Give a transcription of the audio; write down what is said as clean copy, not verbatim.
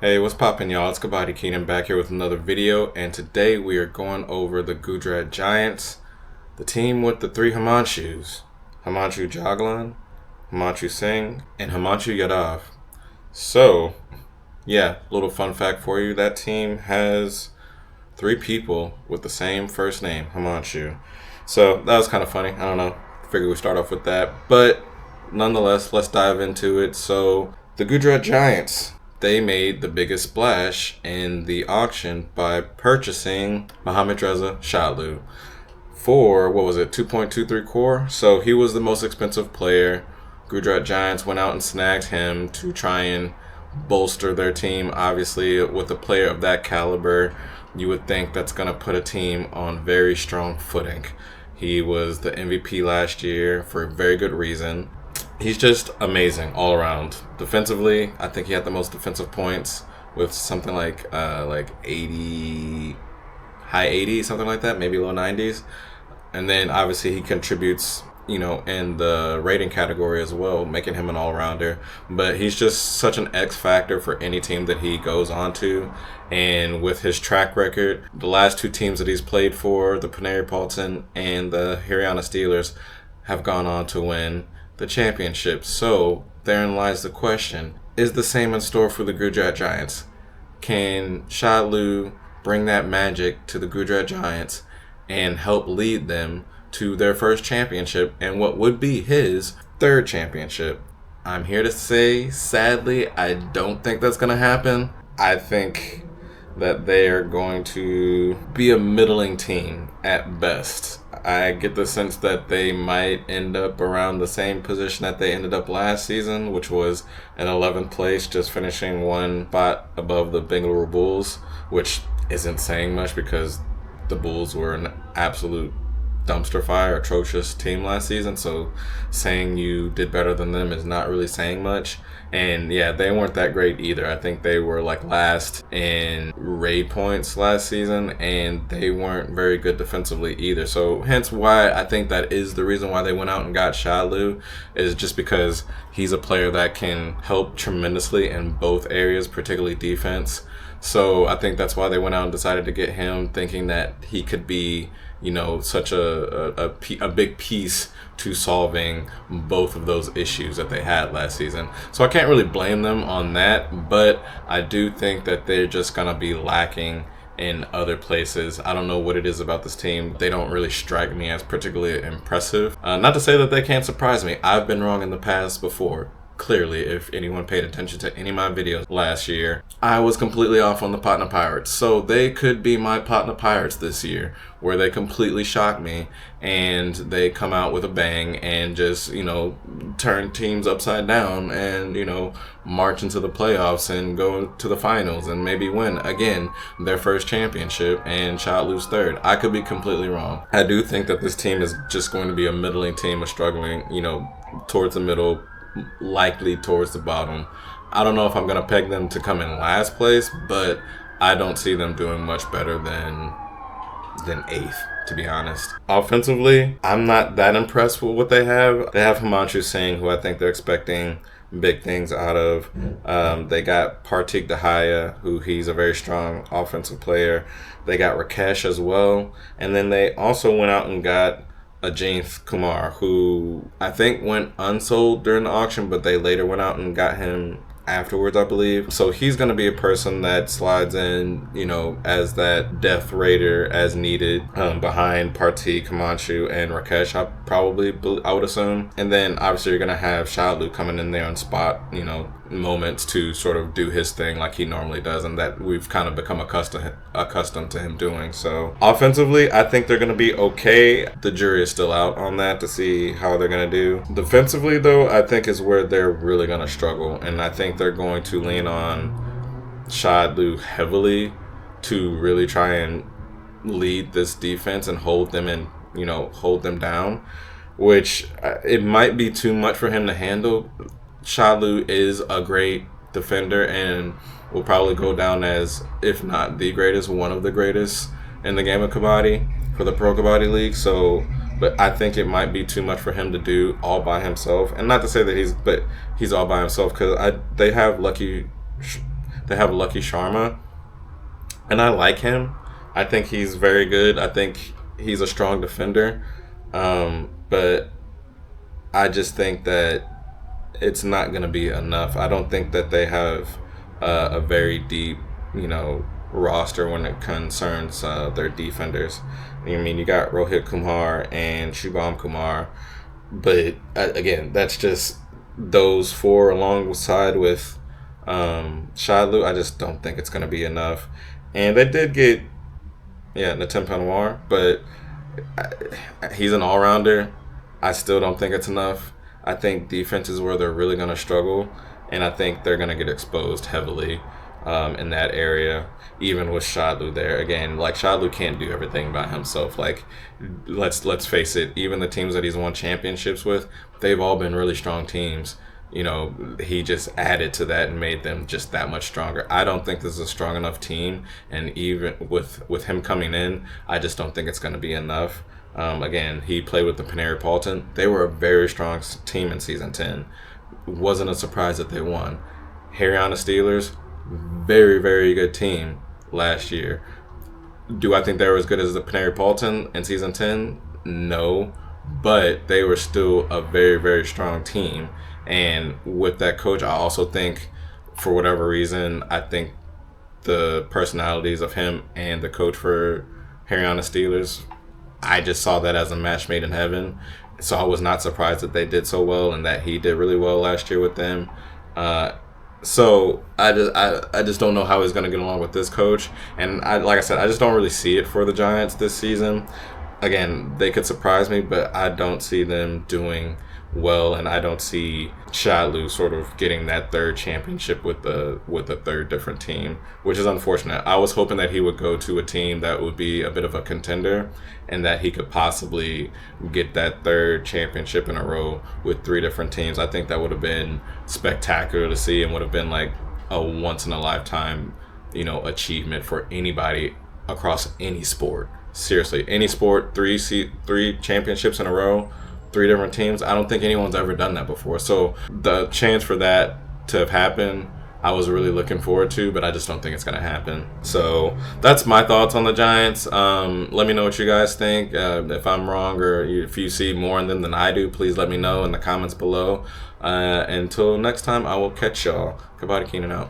Hey, what's poppin', y'all? It's Kabaddi Keenan back here with another video, and today we are going over the Gujarat Giants, the team with the three Himanshus: Himanshu Jaglan, Himanshu Singh, and Himanshu Yadav. So, yeah, little fun fact for you: that team has three people with the same first name, Himanshu. So that was kind of funny. I don't know. Figured we'd start off with that, but nonetheless, let's dive into it. So, the Gujarat Giants, they made the biggest splash in the auction by purchasing Mohammad Reza Shadloui for, what was it, 2.23 core? So he was the most expensive player. Gujarat Giants went out and snagged him to try and bolster their team. Obviously, with a player of that caliber, you would think that's going to put a team on very strong footing. He was the MVP last year for a very good reason. He's just amazing all around. Defensively, I think he had the most defensive points with something like 80, high 80s, something like that, maybe low 90s. And then obviously he contributes, in the rating category as well, making him an all-rounder. But he's just such an X factor for any team that he goes on to. And with his track record, the last two teams that he's played for, the Paneri Paulton and the Haryana Steelers, have gone on to win the championship. So therein lies the question: is the same in store for the Gujarat Giants? Can Shadloui bring that magic to the Gujarat Giants and help lead them to their first championship and what would be his third championship? I'm here to say, sadly, I don't think that's going to happen. I think that they are going to be a middling team at best. I get the sense that they might end up around the same position that they ended up last season, which was in 11th place, just finishing one spot above the Bengaluru Bulls, which isn't saying much because the Bulls were an absolute dumpster fire, atrocious team last season. So saying you did better than them is not really saying much. And yeah, they weren't that great either. I think they were last in raid points last season, and they weren't very good defensively either. So hence why I think that is the reason why they went out and got Shadloui, is just because he's a player that can help tremendously in both areas, particularly defense. So I think that's why they went out and decided to get him, thinking that he could be, such a big piece to solving both of those issues that they had last season. So I can't really blame them on that, but I do think that they're just going to be lacking in other places. I don't know what it is about this team. They don't really strike me as particularly impressive. Not to say that they can't surprise me. I've been wrong in the past before. Clearly, if anyone paid attention to any of my videos last year, I was completely off on the Patna Pirates. So they could be my Patna Pirates this year, where they completely shock me and they come out with a bang and just, turn teams upside down and, march into the playoffs and go to the finals and maybe win again their first championship and Shadloui's third. I could be completely wrong. I do think that this team is just going to be a middling team, struggling, towards the middle, likely towards the bottom. I don't know if I'm going to peg them to come in last place, but I don't see them doing much better than 8th, to be honest. Offensively, I'm not that impressed with what they have. They have Himanshu Singh, who I think they're expecting big things out of. They got Partik Dahaya, who he's a very strong offensive player. They got Rakesh as well. And then they also went out and got Ajinth Kumar, who I think went unsold during the auction, but they later went out and got him afterwards, I believe. So he's going to be a person that slides in, as that death raider as needed, behind Partik, Himanshu, and Rakesh, I would assume. And then obviously you're going to have Shadloui coming in there on spot, moments to sort of do his thing like he normally does, and that we've kind of become accustomed to him doing. So offensively, I think they're going to be okay. The jury is still out on that to see how they're going to do. Defensively, though, I think is where they're really going to struggle, and I think they're going to lean on Shadloui heavily to really try and lead this defense and hold them down, which it might be too much for him to handle. Shadloui is a great defender and will probably go down as, if not the greatest, one of the greatest in the game of Kabaddi for the Pro Kabaddi League. So, but I think it might be too much for him to do all by himself. And not to say that he's all by himself, because they have they have Lucky Sharma, and I like him. I think he's very good. I think he's a strong defender, but I just think that it's not going to be enough. I don't think that they have a very deep, roster when it concerns their defenders. I mean, you got Rohit Kumar and Shubham Kumar, but again, that's just those four alongside with Shadloui. I just don't think it's going to be enough. And they did get, Natim Panwar, but he's an all-rounder. I still don't think it's enough. I think defense is where they're really going to struggle, and I think they're going to get exposed heavily in that area, even with Shadloui there. Again, like, Shadloui can't do everything by himself. Like, let's face it, even the teams that he's won championships with, they've all been really strong teams. He just added to that and made them just that much stronger. I don't think this is a strong enough team, and even with him coming in, I just don't think it's going to be enough. Again, he played with the Paneri Paulton. They were a very strong team in season 10. Wasn't a surprise that they won. Haryana Steelers, very, very good team last year. Do I think they were as good as the Paneri Paulton in season 10? No, but they were still a very, very strong team. And with that coach, I also think, for whatever reason, I think the personalities of him and the coach for Haryana Steelers, I just saw that as a match made in heaven. So I was not surprised that they did so well and that he did really well last year with them. So I just don't know how he's going to get along with this coach. And like I said, I just don't really see it for the Giants this season. Again, they could surprise me, but I don't see them doing well, and I don't see Shadloui sort of getting that third championship with a third different team, which is unfortunate. I was hoping that he would go to a team that would be a bit of a contender and that he could possibly get that third championship in a row with three different teams. I think that would have been spectacular to see and would have been like a once in a lifetime, achievement for anybody across any sport. Seriously, any sport, three championships in a row, three different teams. I don't think anyone's ever done that before. So the chance for that to have happened, I was really looking forward to, but I just don't think it's going to happen. So that's my thoughts on the Giants. Let me know what you guys think. If I'm wrong or if you see more in them than I do, please let me know in the comments below. Until next time, I will catch y'all. Kabaddi Keenan out.